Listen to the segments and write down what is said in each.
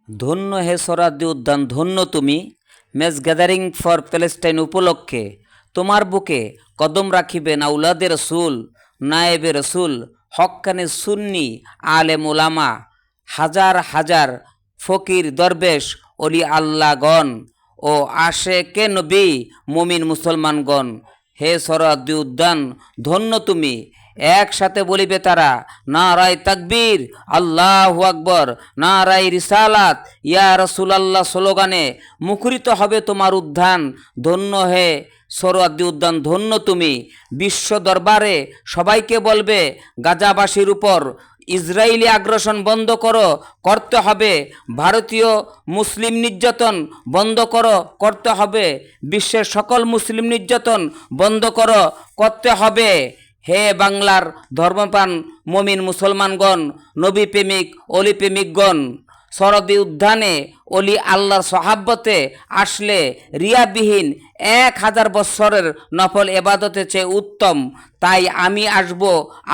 ধন্য হে সোহরাওয়ার্দী উদ্যান, ধন্য তুমি। মেস গ্যাদারিং ফর প্যালেস্টাইন উপলক্ষে তোমার বুকে কদম রাখিবেন আউলাদে রসুল, নায়েবে রসুল, হক্কানে সুন্নি আলেম ওলামা, হাজার হাজার ফকির দরবেশ অলি আল্লাহগণ ও আশেকে নবী মুমিন মুসলমানগণ। হে সোহরাওয়ার্দী উদ্যান, ধন্য তুমি। একসাথে বলিবে তারা, নারায়ে তাকবীর, আল্লাহু আকবর, নারায়ে রিসালাত, ইয়া রাসূলুল্লাহ স্লোগানে মুখরিত হবে তোমার উদ্যান। ধন্য হে সোহরাওয়ার্দী উদ্যান, ধন্য তুমি। বিশ্ব দরবারে সবাইকে বলবে, গাজাবাসীর উপর ইসরায়েলি আগ্রাসন বন্ধ করো, করতে হবে। ভারতীয় মুসলিম নির্যাতন বন্ধ করো, করতে হবে। বিশ্বের সকল মুসলিম নির্যাতন বন্ধ করো, করতে হবে। হে বাংলার ধর্মপ্রাণ মমিন মুসলমানগণ, নবী প্রেমিক অলি প্রেমিকগণ, সোহরাওয়ার্দী উদ্যানে অলি আল্লাহর সহাব্বতে আসলে রিয়াবিহীন 1000 বৎসরের নফল এবাদতের চেয়ে উত্তম। তাই আমি আসব,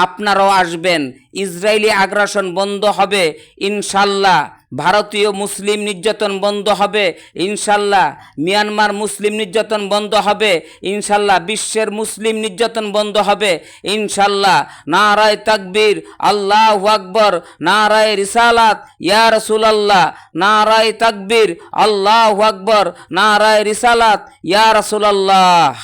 আপনারাও আসবেন। ইসরায়েলি আগ্রাসন বন্ধ হবে ইনশাল্লাহ। ভারতীয় মুসলিম নির্যাতন বন্ধ হবে ইনশাল্লাহ। মিয়ানমার মুসলিম নির্যাতন বন্ধ হবে ইনশাল্লাহ। বিশ্বের মুসলিম নির্যাতন বন্ধ হবে ইনশাল্লাহ। নারায়ে তাকবীর, আল্লাহু আকবর, নারায়ে রিসালাত, ইয়া রাসূলুল্লাহ, নারায়ে তাকবীর, আল্লাহু আকবর, নারায়ে রিসালাত, ইয়া রাসূলুল্লাহ।